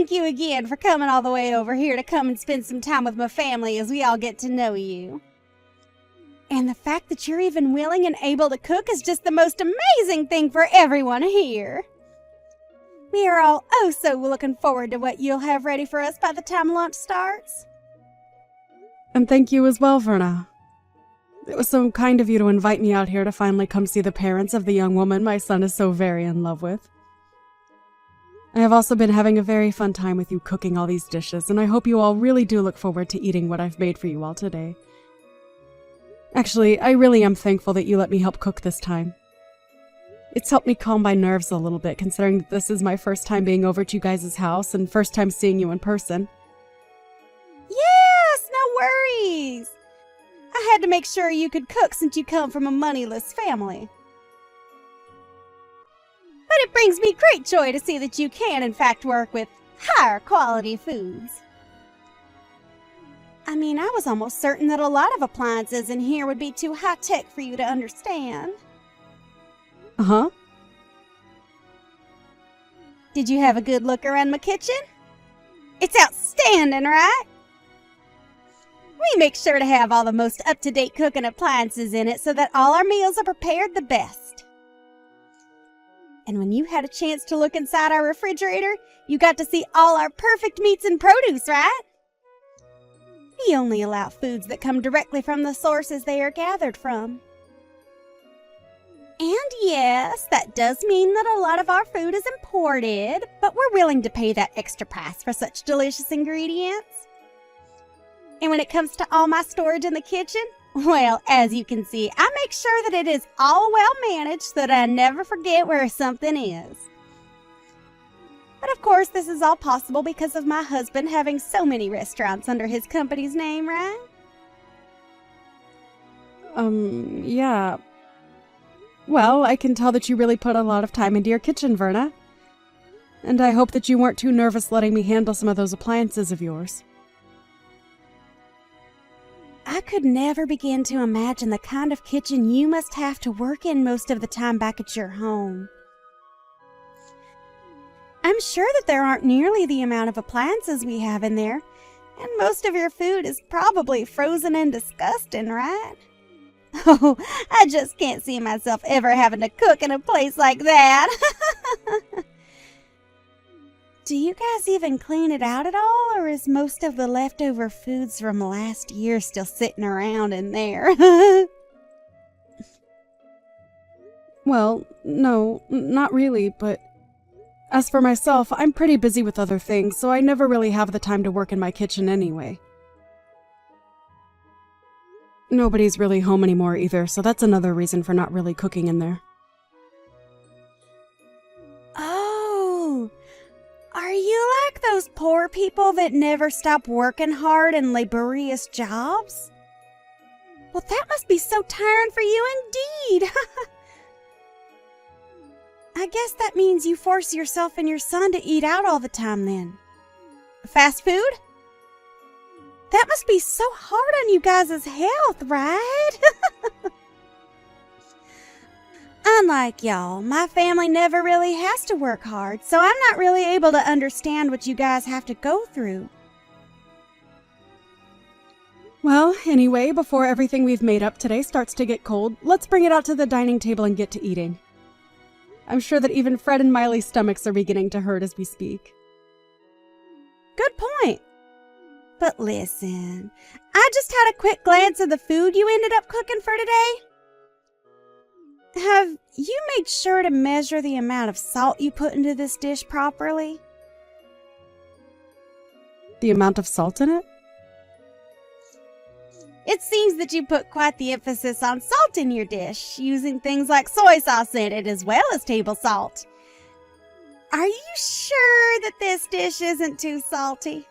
thank you again for coming all the way over here to come and spend some time with my family as we all get to know you. And the fact that you're even willing and able to cook is just the most amazing thing for everyone here. We are all so looking forward to what you'll have ready for us by the time lunch starts. And thank you as well, Verna. It was so kind of you to invite me out here to finally come see the parents of the young woman my son is so very in love with. I have also been having a very fun time with you cooking all these dishes, and I hope you all really do look forward to eating what I've made for you all today. Actually, I really am thankful that you let me help cook this time. It's helped me calm my nerves a little bit, considering that this is my first time being over at you guys' house and first time seeing you in person. Yes, no worries. I had to make sure you could cook since you come from a moneyless family. But it brings me great joy to see that you can, in fact, work with higher quality foods. I mean, I was almost certain that a lot of appliances in here would be too high-tech for you to understand. Uh-huh. Did you have a good look around my kitchen? It's outstanding, right? We make sure to have all the most up-to-date cooking appliances in it so that all our meals are prepared the best. And when you had a chance to look inside our refrigerator, you got to see all our perfect meats and produce, right? We only allow foods that come directly from the sources they are gathered from. And yes, that does mean that a lot of our food is imported, but we're willing to pay that extra price for such delicious ingredients. And when it comes to all my storage in the kitchen, well, as you can see, I make sure that it is all well managed so that I never forget where something is. But of course, this is all possible because of my husband having so many restaurants under his company's name, right? Yeah. Well, I can tell that you really put a lot of time into your kitchen, Verna. And I hope that you weren't too nervous letting me handle some of those appliances of yours. I could never begin to imagine the kind of kitchen you must have to work in most of the time back at your home. I'm sure that there aren't nearly the amount of appliances we have in there, and most of your food is probably frozen and disgusting, right? Oh, I just can't see myself ever having to cook in a place like that. Do you guys even clean it out at all, or is most of the leftover foods from last year still sitting around in there? Well, no, not really, but as for myself, I'm pretty busy with other things, so I never really have the time to work in my kitchen anyway. Nobody's really home anymore either, so that's another reason for not really cooking in there. Oh, are you like those poor people that never stop working hard in laborious jobs? Well, that must be so tiring for you indeed. I guess that means you force yourself and your son to eat out all the time then. Fast food? That must be so hard on you guys' health, right? Unlike y'all, my family never really has to work hard, so I'm not really able to understand what you guys have to go through. Well, anyway, before everything we've made up today starts to get cold, let's bring it out to the dining table and get to eating. I'm sure that even Fred and Miley's stomachs are beginning to hurt as we speak. Good point. But listen, I just had a quick glance at the food you ended up cooking for today. Have you made sure to measure the amount of salt you put into this dish properly? The amount of salt in it? It seems that you put quite the emphasis on salt in your dish, using things like soy sauce in it as well as table salt. Are you sure that this dish isn't too salty?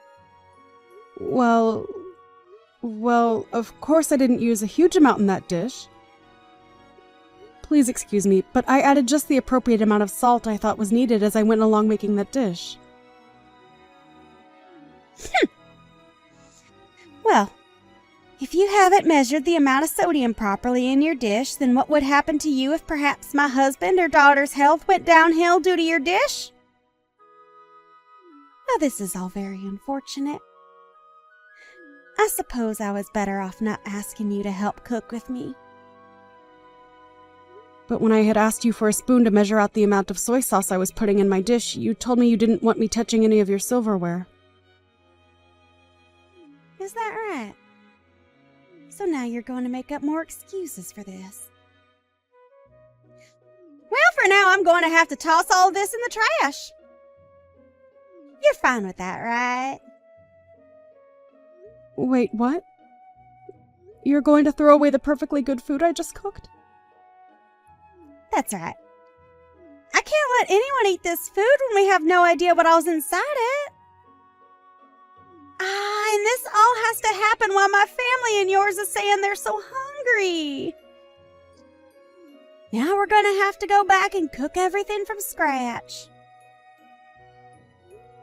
Well, of course I didn't use a huge amount in that dish. Please excuse me, but I added just the appropriate amount of salt I thought was needed as I went along making that dish. Well, if you haven't measured the amount of sodium properly in your dish, then what would happen to you if perhaps my husband or daughter's health went downhill due to your dish? Oh, this is all very unfortunate. I suppose I was better off not asking you to help cook with me. But when I had asked you for a spoon to measure out the amount of soy sauce I was putting in my dish, you told me you didn't want me touching any of your silverware. Is that right? So now you're going to make up more excuses for this. Well, for now, I'm going to have to toss all of this in the trash. You're fine with that, right? Wait, what? You're going to throw away the perfectly good food I just cooked? That's right. I can't let anyone eat this food when we have no idea what all's inside it. And this all has to happen while my family and yours is saying they're so hungry. Now we're going to have to go back and cook everything from scratch.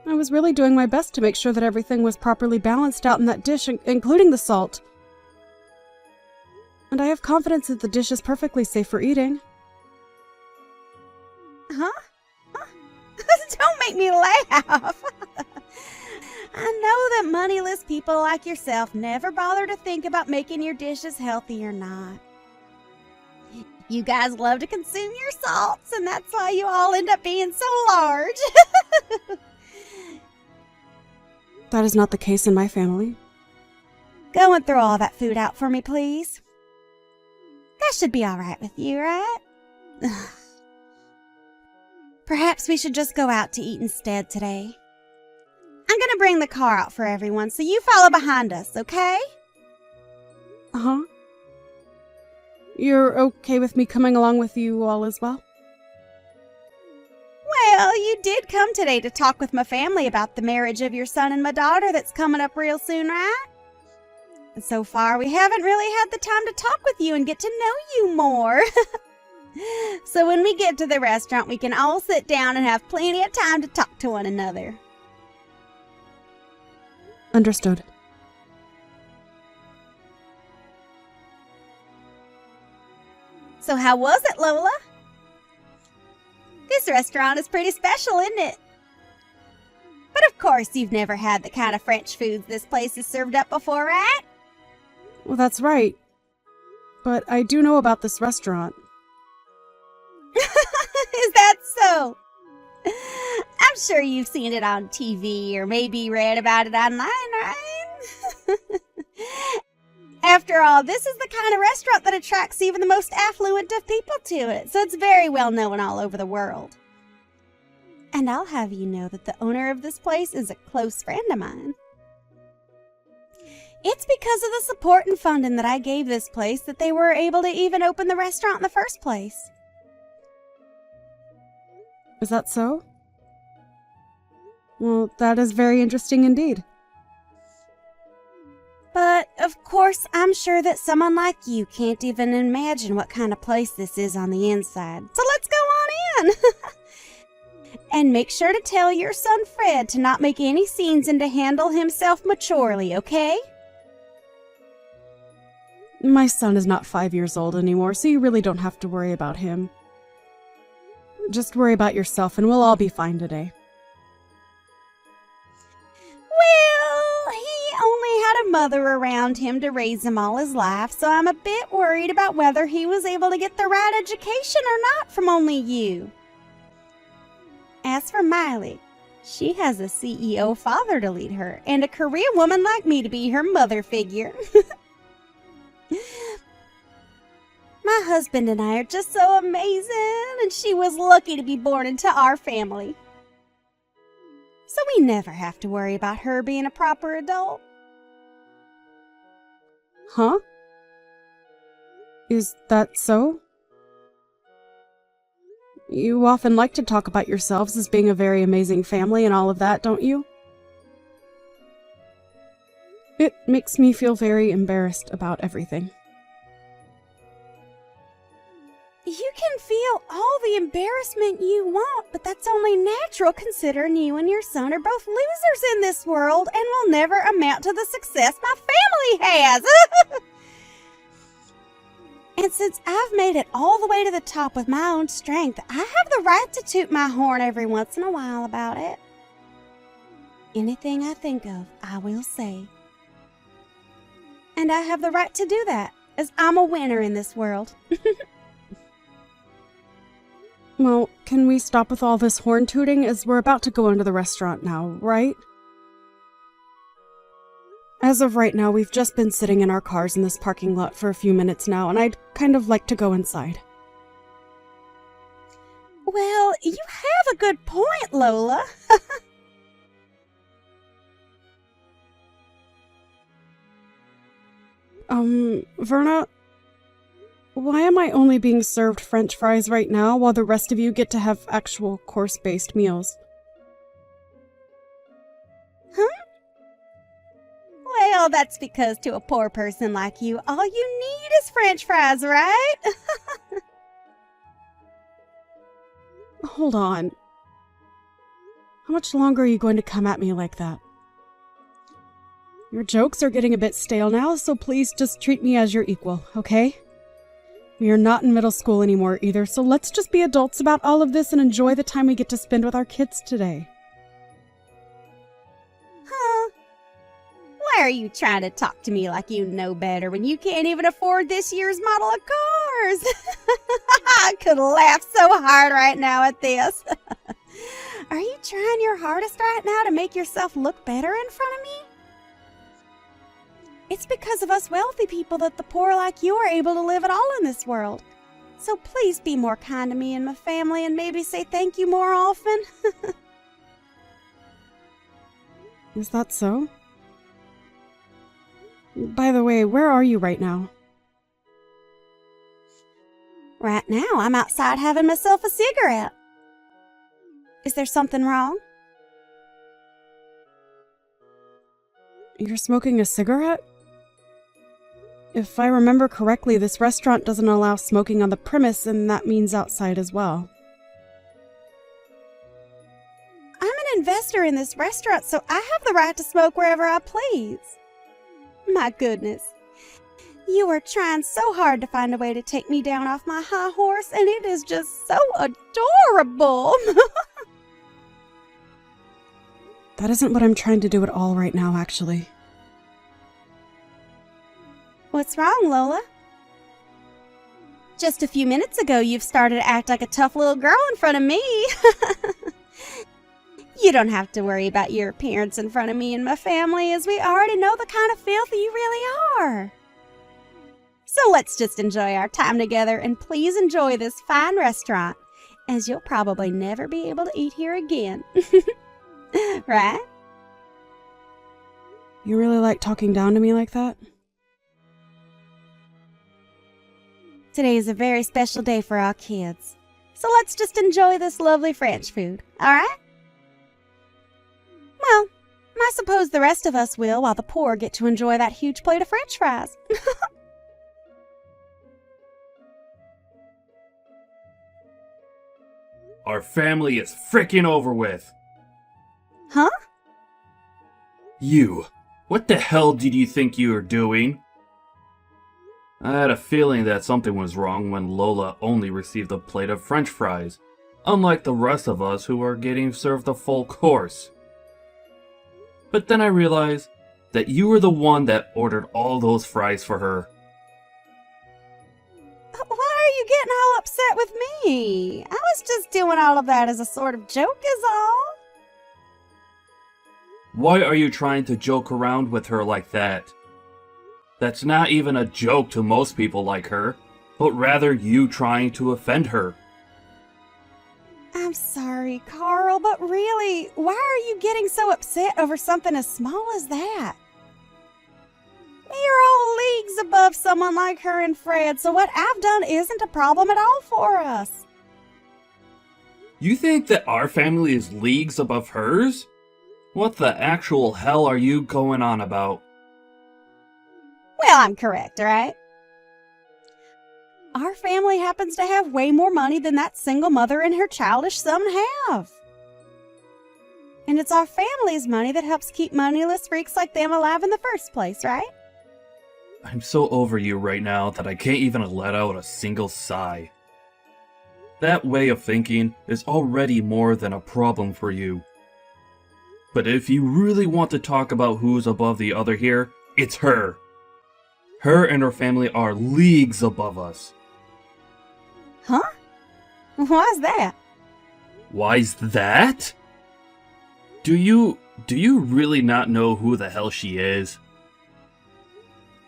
I was really doing my best to make sure that everything was properly balanced out in that dish, including the salt. And I have confidence that the dish is perfectly safe for eating. Huh? Don't make me laugh. I know that moneyless people like yourself never bother to think about making your dishes healthy or not. You guys love to consume your salts, and that's why you all end up being so large. That is not the case in my family. Go and throw all that food out for me, please. That should be all right with you, right? Perhaps we should just go out to eat instead today. I'm going to bring the car out for everyone, so you follow behind us, okay? Uh-huh. You're okay with me coming along with you all as well? Well, you did come today to talk with my family about the marriage of your son and my daughter that's coming up real soon, right? And so far, we haven't really had the time to talk with you and get to know you more. So when we get to the restaurant, we can all sit down and have plenty of time to talk to one another. Understood. So how was it, Lola? This restaurant is pretty special, isn't it? But of course, you've never had the kind of French foods this place has served up before, right? Well, that's right. But I do know about this restaurant. Is that so? I'm sure you've seen it on TV or maybe read about it online, right? After all, this is the kind of restaurant that attracts even the most affluent of people to it, so it's very well known all over the world. And I'll have you know that the owner of this place is a close friend of mine. It's because of the support and funding that I gave this place that they were able to even open the restaurant in the first place. Is that so? Well, that is very interesting indeed. But, of course, I'm sure that someone like you can't even imagine what kind of place this is on the inside. So let's go on in! And make sure to tell your son Fred to not make any scenes and to handle himself maturely, okay? My son is not 5 years old anymore, so you really don't have to worry about him. Just worry about yourself and we'll all be fine today. Well, he only had a mother around him to raise him all his life, so I'm a bit worried about whether he was able to get the right education or not from only you. As for Miley, she has a CEO father to lead her, and a career woman like me to be her mother figure. My husband and I are just so amazing, and she was lucky to be born into our family. So we never have to worry about her being a proper adult. Huh? Is that so? You often like to talk about yourselves as being a very amazing family and all of that, don't you? It makes me feel very embarrassed about everything. You can feel all the embarrassment you want, but that's only natural considering you and your son are both losers in this world and will never amount to the success my family has. And since I've made it all the way to the top with my own strength, I have the right to toot my horn every once in a while about it. Anything I think of, I will say. And I have the right to do that, as I'm a winner in this world. Well, can we stop with all this horn tooting, as we're about to go into the restaurant now, right? As of right now, we've just been sitting in our cars in this parking lot for a few minutes now, and I'd kind of like to go inside. Well, you have a good point, Lola. Verna, why am I only being served French fries right now while the rest of you get to have actual course-based meals? Huh? Well, that's because to a poor person like you, all you need is French fries, right? Hold on. How much longer are you going to come at me like that? Your jokes are getting a bit stale now, so please just treat me as your equal, okay? We are not in middle school anymore either, so let's just be adults about all of this and enjoy the time we get to spend with our kids today. Huh? Why are you trying to talk to me like you know better when you can't even afford this year's model of cars? I could laugh so hard right now at this. Are you trying your hardest right now to make yourself look better in front of me? It's because of us wealthy people that the poor like you are able to live at all in this world. So please be more kind to me and my family and maybe say thank you more often. Is that so? By the way, where are you right now? Right now, I'm outside having myself a cigarette. Is there something wrong? You're smoking a cigarette? If I remember correctly, this restaurant doesn't allow smoking on the premise, and that means outside as well. I'm an investor in this restaurant, so I have the right to smoke wherever I please. My goodness. You are trying so hard to find a way to take me down off my high horse, and it is just so adorable. That isn't what I'm trying to do at all right now, actually. What's wrong, Lola? Just a few minutes ago, you've started to act like a tough little girl in front of me. You don't have to worry about your appearance in front of me and my family, as we already know the kind of filth you really are. So let's just enjoy our time together, and please enjoy this fine restaurant, as you'll probably never be able to eat here again. Right? You really like talking down to me like that? Today is a very special day for our kids. So let's just enjoy this lovely French food, alright? Well, I suppose the rest of us will, while the poor get to enjoy that huge plate of French fries. Our family is frickin' over with. Huh? You. What the hell did you think you were doing? I had a feeling that something was wrong when Lola only received a plate of French fries, unlike the rest of us who are getting served a full course. But then I realized that you were the one that ordered all those fries for her. Why are you getting all upset with me? I was just doing all of that as a sort of joke is all. Why are you trying to joke around with her like that? That's not even a joke to most people like her, but rather you trying to offend her. I'm sorry, Carl, but really, why are you getting so upset over something as small as that? You're all leagues above someone like her and Fred, so what I've done isn't a problem at all for us. You think that our family is leagues above hers? What the actual hell are you going on about? Well, I'm correct, right? Our family happens to have way more money than that single mother and her childish son have. And it's our family's money that helps keep moneyless freaks like them alive in the first place, right? I'm so over you right now that I can't even let out a single sigh. That way of thinking is already more than a problem for you. But if you really want to talk about who's above the other here, it's her. Her and her family are leagues above us. Huh? Why's that? Why's that? Do you really not know who the hell she is?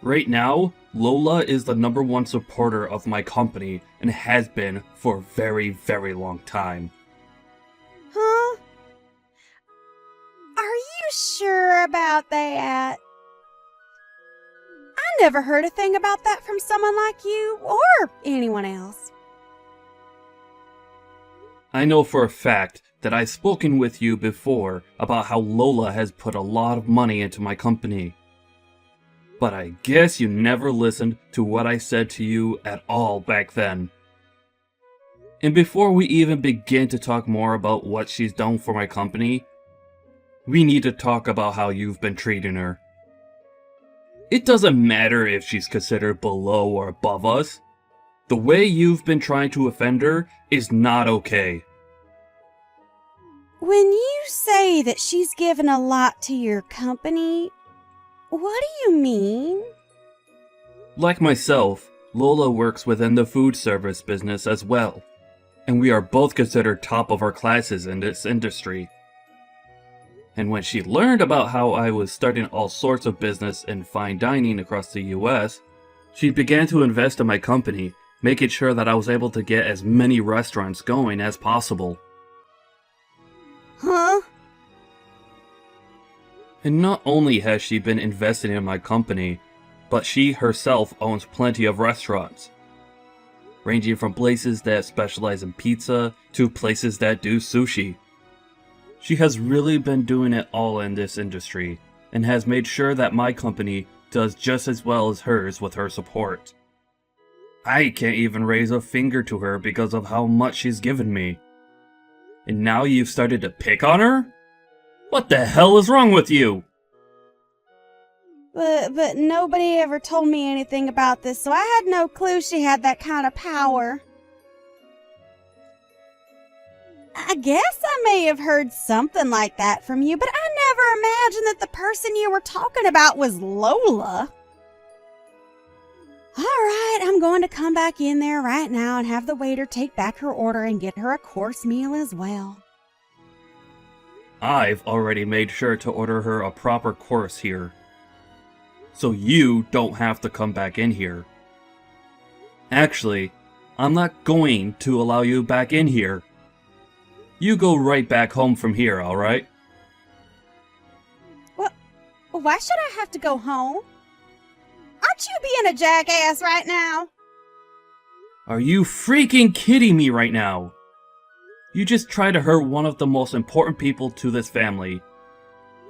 Right now, Lola is the #1 supporter of my company and has been for a very, very long time. Huh? Are you sure about that? I never heard a thing about that from someone like you or anyone else. I know for a fact that I've spoken with you before about how Lola has put a lot of money into my company. But I guess you never listened to what I said to you at all back then. And before we even begin to talk more about what she's done for my company, we need to talk about how you've been treating her. It doesn't matter if she's considered below or above us. The way you've been trying to offend her is not okay. When you say that she's given a lot to your company, what do you mean? Like myself, Lola works within the food service business as well, and we are both considered top of our classes in this industry. And when she learned about how I was starting all sorts of business in fine dining across the US, she began to invest in my company, making sure that I was able to get as many restaurants going as possible. Huh? And not only has she been investing in my company, but she herself owns plenty of restaurants, ranging from places that specialize in pizza to places that do sushi. She has really been doing it all in this industry, and has made sure that my company does just as well as hers with her support. I can't even raise a finger to her because of how much she's given me. And now you've started to pick on her? What the hell is wrong with you? But nobody ever told me anything about this, so I had no clue she had that kind of power. I guess I may have heard something like that from you, but I never imagined that the person you were talking about was Lola. All right, I'm going to come back in there right now and have the waiter take back her order and get her a course meal as well. I've already made sure to order her a proper course here, so you don't have to come back in here. Actually, I'm not going to allow you back in here. You go right back home from here, alright? Well, why should I have to go home? Aren't you being a jackass right now? Are you freaking kidding me right now? You just tried to hurt one of the most important people to this family.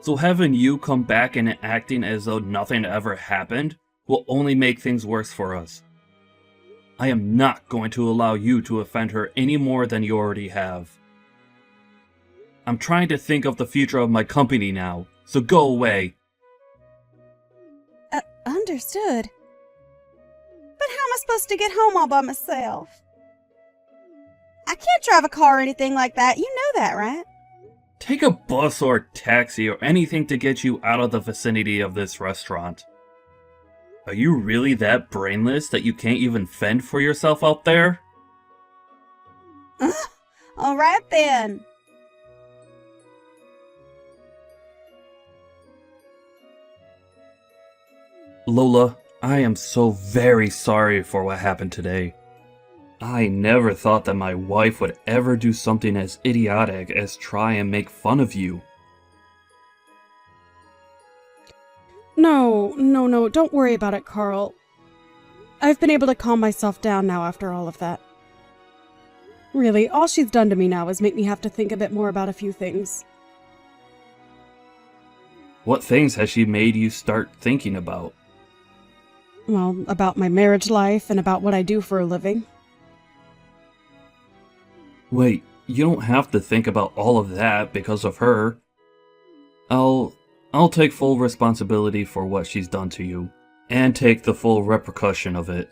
So having you come back and acting as though nothing ever happened will only make things worse for us. I am not going to allow you to offend her any more than you already have. I'm trying to think of the future of my company now, so go away. Understood. But how am I supposed to get home all by myself? I can't drive a car or anything like that. You know that, right? Take a bus or a taxi or anything to get you out of the vicinity of this restaurant. Are you really that brainless that you can't even fend for yourself out there? All right then. Lola, I am so very sorry for what happened today. I never thought that my wife would ever do something as idiotic as try and make fun of you. No, don't worry about it, Carl. I've been able to calm myself down now after all of that. Really, all she's done to me now is make me have to think a bit more about a few things. What things has she made you start thinking about? Well, about my marriage life and about what I do for a living. Wait, you don't have to think about all of that because of her. I'll take full responsibility for what she's done to you, and take the full repercussion of it.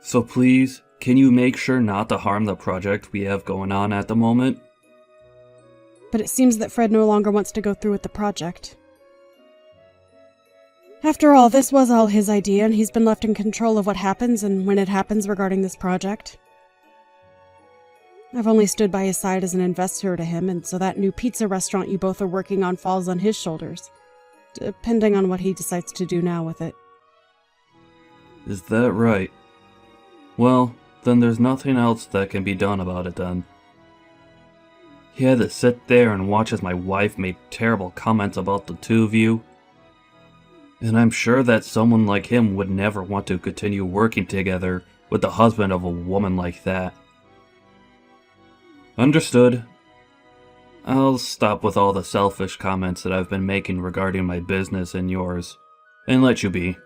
So please, can you make sure not to harm the project we have going on at the moment? but it seems that Fred no longer wants to go through with the project. After all, this was all his idea, and he's been left in control of what happens and when it happens regarding this project. I've only stood by his side as an investor to him, and so that new pizza restaurant you both are working on falls on his shoulders, depending on what he decides to do now with it. Is that right? Well, then there's nothing else that can be done about it then. He had to sit there and watch as my wife made terrible comments about the two of you. And I'm sure that someone like him would never want to continue working together with the husband of a woman like that. Understood. I'll stop with all the selfish comments that I've been making regarding my business and yours, and let you be.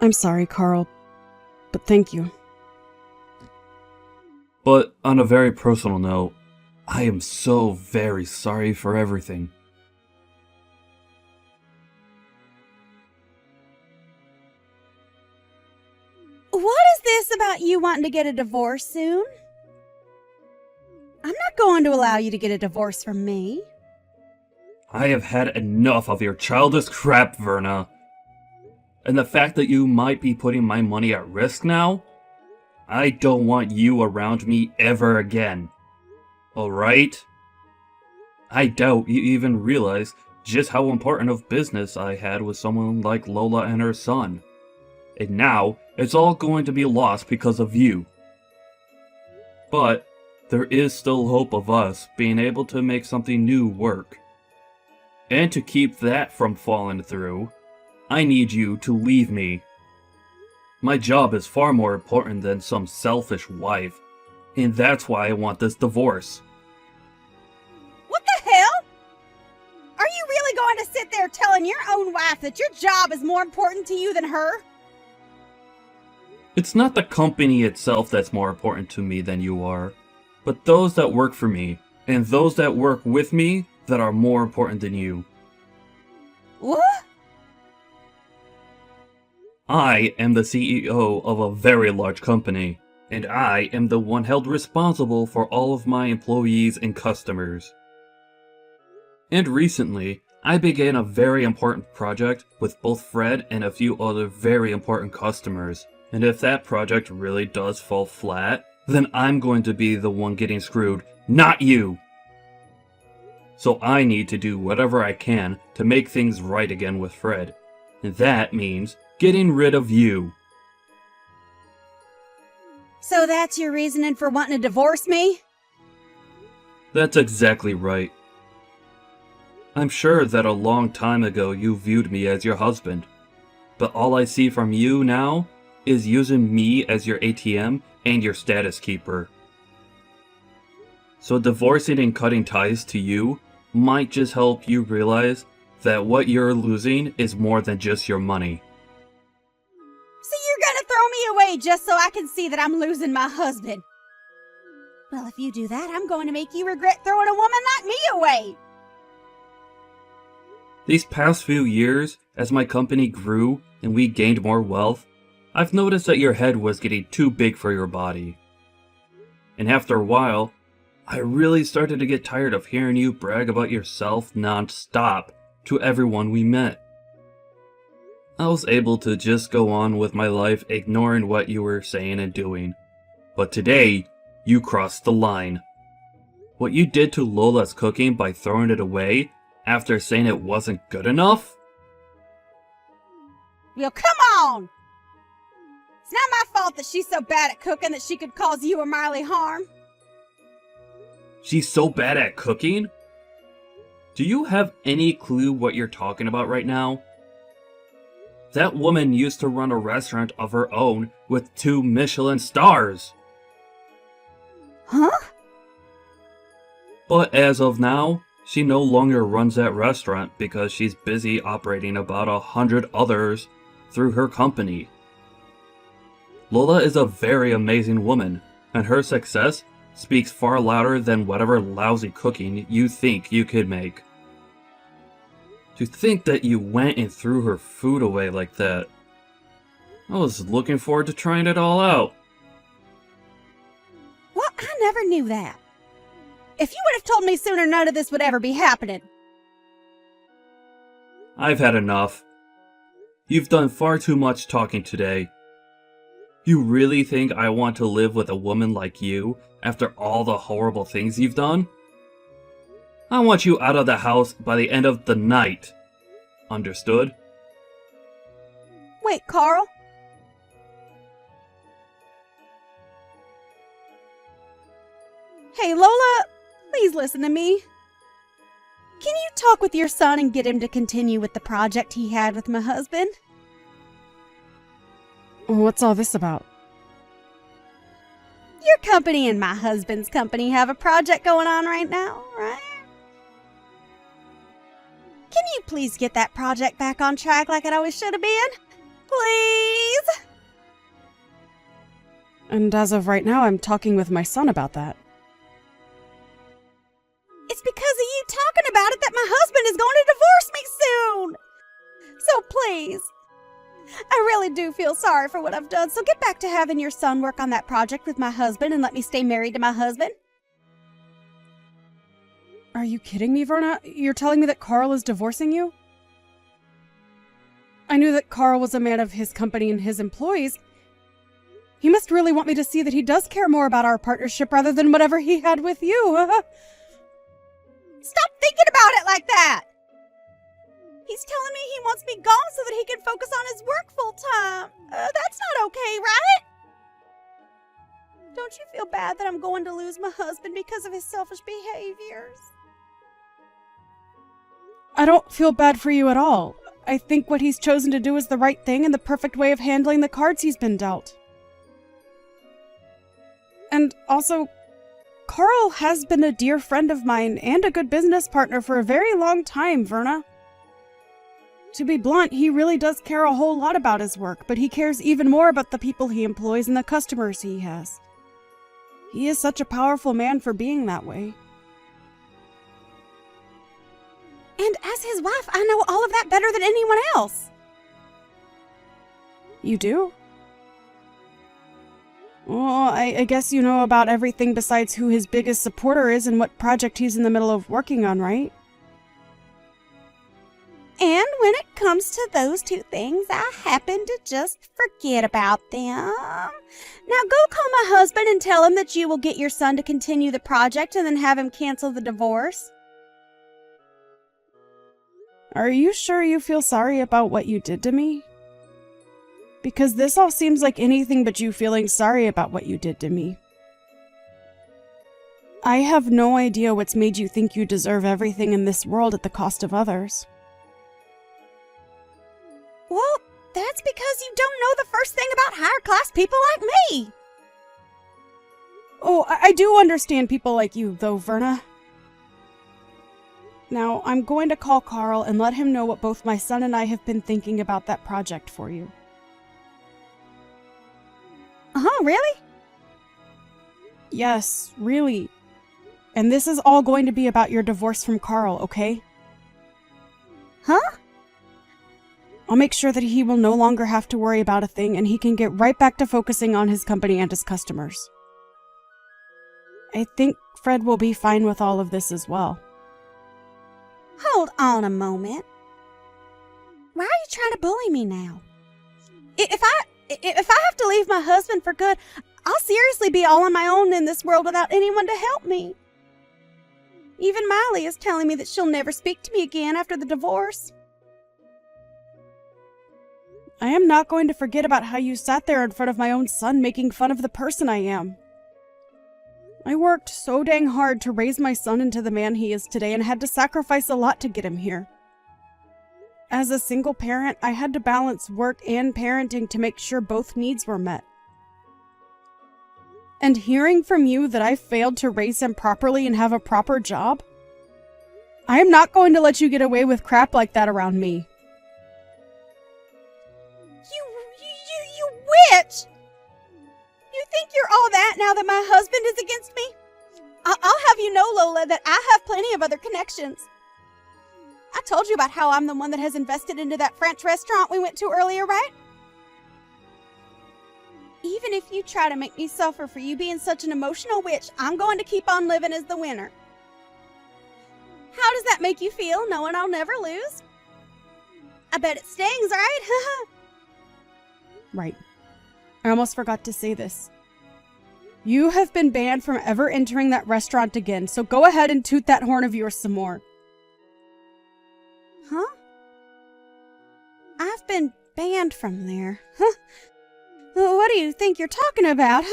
I'm sorry, Carl, but thank you. But on a very personal note, I am so very sorry for everything. What is this about you wanting to get a divorce soon? I'm not going to allow you to get a divorce from me. I have had enough of your childish crap, Verna. And the fact that you might be putting my money at risk now? I don't want you around me ever again. Alright? I doubt you even realize just how important of business I had with someone like Lola and her son. And now, it's all going to be lost because of you. But there is still hope of us being able to make something new work. And to keep that from falling through, I need you to leave me. My job is far more important than some selfish wife, and that's why I want this divorce. What the hell? Are you really going to sit there telling your own wife that your job is more important to you than her? It's not the company itself that's more important to me than you are, but those that work for me, and those that work with me that are more important than you. What? I am the CEO of a very large company, and I am the one held responsible for all of my employees and customers. And recently, I began a very important project with both Fred and a few other very important customers. And if that project really does fall flat, then I'm going to be the one getting screwed, not you! So I need to do whatever I can to make things right again with Fred. And that means getting rid of you. So that's your reasoning for wanting to divorce me? That's exactly right. I'm sure that a long time ago you viewed me as your husband. But all I see from you now is using me as your ATM and your status keeper. So divorcing and cutting ties to you might just help you realize that what you're losing is more than just your money. So you're gonna throw me away just so I can see that I'm losing my husband? Well, if you do that, I'm going to make you regret throwing a woman like me away. These past few years, as my company grew and we gained more wealth, I've noticed that your head was getting too big for your body. And after a while, I really started to get tired of hearing you brag about yourself non-stop to everyone we met. I was able to just go on with my life ignoring what you were saying and doing. But today, you crossed the line. What you did to Lola's cooking by throwing it away after saying it wasn't good enough? Well, come on! It's not my fault that she's so bad at cooking that she could cause you or Miley harm. She's so bad at cooking? Do you have any clue what you're talking about right now? That woman used to run a restaurant of her own with 2 Michelin stars. Huh? But as of now, she no longer runs that restaurant because she's busy operating about 100 others through her company. Lola is a very amazing woman, and her success speaks far louder than whatever lousy cooking you think you could make. To think that you went and threw her food away like that. I was looking forward to trying it all out. Well, I never knew that. If you would have told me sooner, none of this would ever be happening. I've had enough. You've done far too much talking today. You really think I want to live with a woman like you after all the horrible things you've done? I want you out of the house by the end of the night. Understood? Wait, Carl. Hey, Lola, please listen to me. Can you talk with your son and get him to continue with the project he had with my husband? What's all this about? Your company and my husband's company have a project going on right now, right? Can you please get that project back on track like it always should have been? Please? And as of right now, I'm talking with my son about that. It's because of you talking about it that my husband is going to divorce me soon. So please, I really do feel sorry for what I've done, so get back to having your son work on that project with my husband and let me stay married to my husband. Are you kidding me, Verna? You're telling me that Carl is divorcing you? I knew that Carl was a man of his company and his employees. He must really want me to see that he does care more about our partnership rather than whatever he had with you. Stop thinking about it like that! He's telling me he wants me gone so that he can focus on his work full time. That's not okay, right? Don't you feel bad that I'm going to lose my husband because of his selfish behaviors? I don't feel bad for you at all. I think what he's chosen to do is the right thing and the perfect way of handling the cards he's been dealt. And also, Carl has been a dear friend of mine and a good business partner for a very long time, Verna. To be blunt, he really does care a whole lot about his work, but he cares even more about the people he employs and the customers he has. He is such a powerful man for being that way. And as his wife, I know all of that better than anyone else. You do? Well, I guess you know about everything besides who his biggest supporter is and what project he's in the middle of working on, right? And when it comes to those two things, I happen to just forget about them. Now go call my husband and tell him that you will get your son to continue the project and then have him cancel the divorce. Are you sure you feel sorry about what you did to me? Because this all seems like anything but you feeling sorry about what you did to me. I have no idea what's made you think you deserve everything in this world at the cost of others. Well, that's because you don't know the first thing about higher-class people like me. Oh, I do understand people like you, though, Verna. Now, I'm going to call Carl and let him know what both my son and I have been thinking about that project for you. Really? Yes, really. And this is all going to be about your divorce from Carl, okay? Huh? I'll make sure that he will no longer have to worry about a thing and he can get right back to focusing on his company and his customers. I think Fred will be fine with all of this as well. Hold on a moment. Why are you trying to bully me now? If I have to leave my husband for good, I'll seriously be all on my own in this world without anyone to help me. Even Miley is telling me that she'll never speak to me again after the divorce. I am not going to forget about how you sat there in front of my own son making fun of the person I am. I worked so dang hard to raise my son into the man he is today and had to sacrifice a lot to get him here. As a single parent, I had to balance work and parenting to make sure both needs were met. And hearing from you that I failed to raise him properly and have a proper job? I am not going to let you get away with crap like that around me. You witch! You think you're all that now that my husband is against me? I'll have you know, Lola, that I have plenty of other connections. I told you about how I'm the one that has invested into that French restaurant we went to earlier, right? Even if you try to make me suffer for you being such an emotional witch, I'm going to keep on living as the winner. How does that make you feel, knowing I'll never lose? I bet it stings, right? Right. I almost forgot to say this. You have been banned from ever entering that restaurant again, so go ahead and toot that horn of yours some more. Huh? I've been banned from there. Huh? What do you think you're talking about?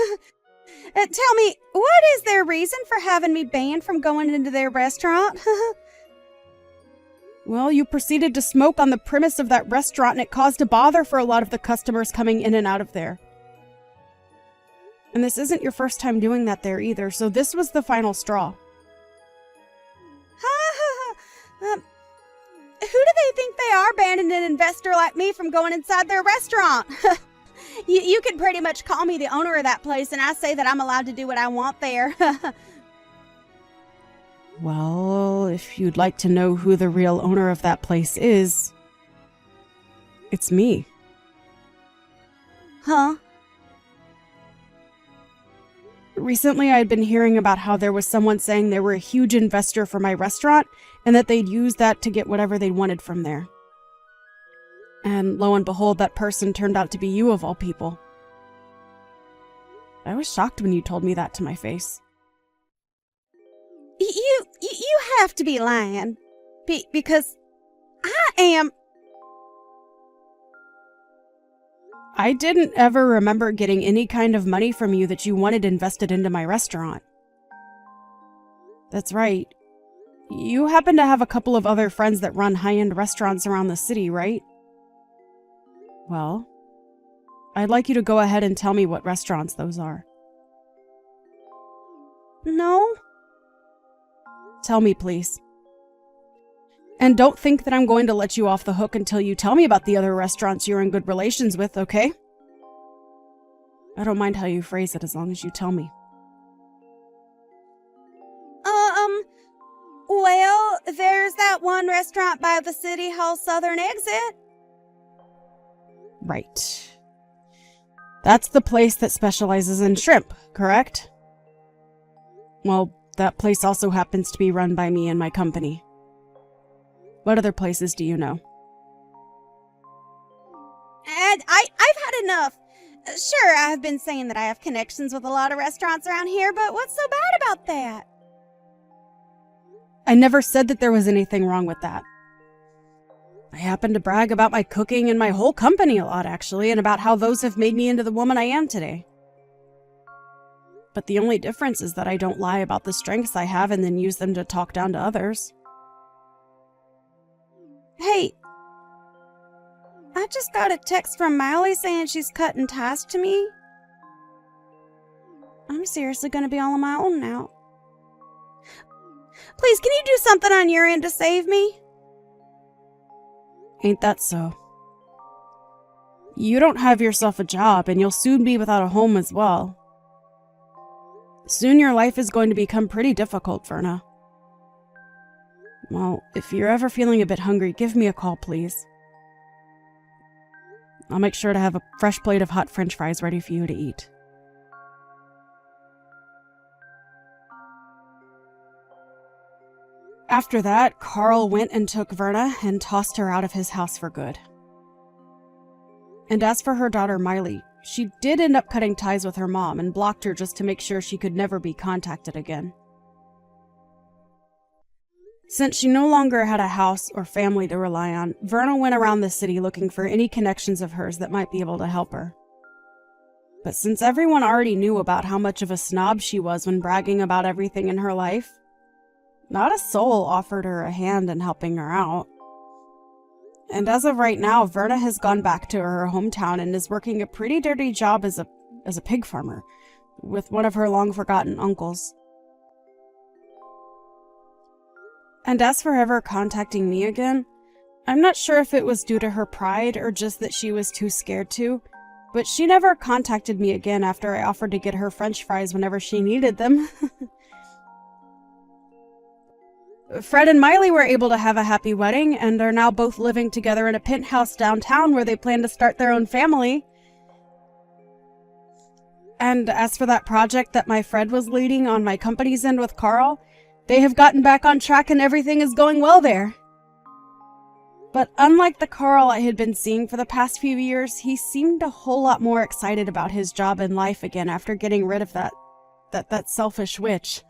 Tell me, what is their reason for having me banned from going into their restaurant? Well, you proceeded to smoke on the premise of that restaurant, and it caused a bother for a lot of the customers coming in and out of there. And this isn't your first time doing that there either, so this was the final straw. Who do they think they are, banning an investor like me from going inside their restaurant? You could pretty much call me the owner of that place, and I say that I'm allowed to do what I want there. Well, if you'd like to know who the real owner of that place is, it's me. Huh? Recently, I had been hearing about how there was someone saying they were a huge investor for my restaurant and that they'd use that to get whatever they wanted from there. And lo and behold, that person turned out to be you of all people. I was shocked when you told me that to my face. You have to be lying. Because I am... I didn't ever remember getting any kind of money from you that you wanted invested into my restaurant. That's right. You happen to have a couple of other friends that run high-end restaurants around the city, right? Well, I'd like you to go ahead and tell me what restaurants those are. No? Tell me, please. And don't think that I'm going to let you off the hook until you tell me about the other restaurants you're in good relations with, okay? I don't mind how you phrase it as long as you tell me. Well, there's that one restaurant by the City Hall southern exit. Right. That's the place that specializes in shrimp, correct? Well, that place also happens to be run by me and my company. What other places do you know? And I've had enough. Sure, I've been saying that I have connections with a lot of restaurants around here, but what's so bad about that? I never said that there was anything wrong with that. I happen to brag about my cooking and my whole company a lot, actually, and about how those have made me into the woman I am today. But the only difference is that I don't lie about the strengths I have and then use them to talk down to others. Hey, I just got a text from Miley saying she's cutting ties to me. I'm seriously gonna be all on my own now. Please, can you do something on your end to save me? Ain't that so? You don't have yourself a job, and you'll soon be without a home as well. Soon your life is going to become pretty difficult, Verna. Well, if you're ever feeling a bit hungry, give me a call, please. I'll make sure to have a fresh plate of hot French fries ready for you to eat. After that, Carl went and took Verna and tossed her out of his house for good. And as for her daughter Miley, she did end up cutting ties with her mom and blocked her just to make sure she could never be contacted again. Since she no longer had a house or family to rely on, Verna went around the city looking for any connections of hers that might be able to help her. But since everyone already knew about how much of a snob she was when bragging about everything in her life, not a soul offered her a hand in helping her out. And as of right now, Verna has gone back to her hometown and is working a pretty dirty job as a pig farmer with one of her long-forgotten uncles. And as for ever contacting me again, I'm not sure if it was due to her pride or just that she was too scared to, but she never contacted me again after I offered to get her French fries whenever she needed them. Fred and Miley were able to have a happy wedding and are now both living together in a penthouse downtown where they plan to start their own family. And as for that project that my Fred was leading on my company's end with Carl, They have gotten back on track and everything is going well there. But unlike the Carl I had been seeing for the past few years, he seemed a whole lot more excited about his job and life again after getting rid of that selfish witch.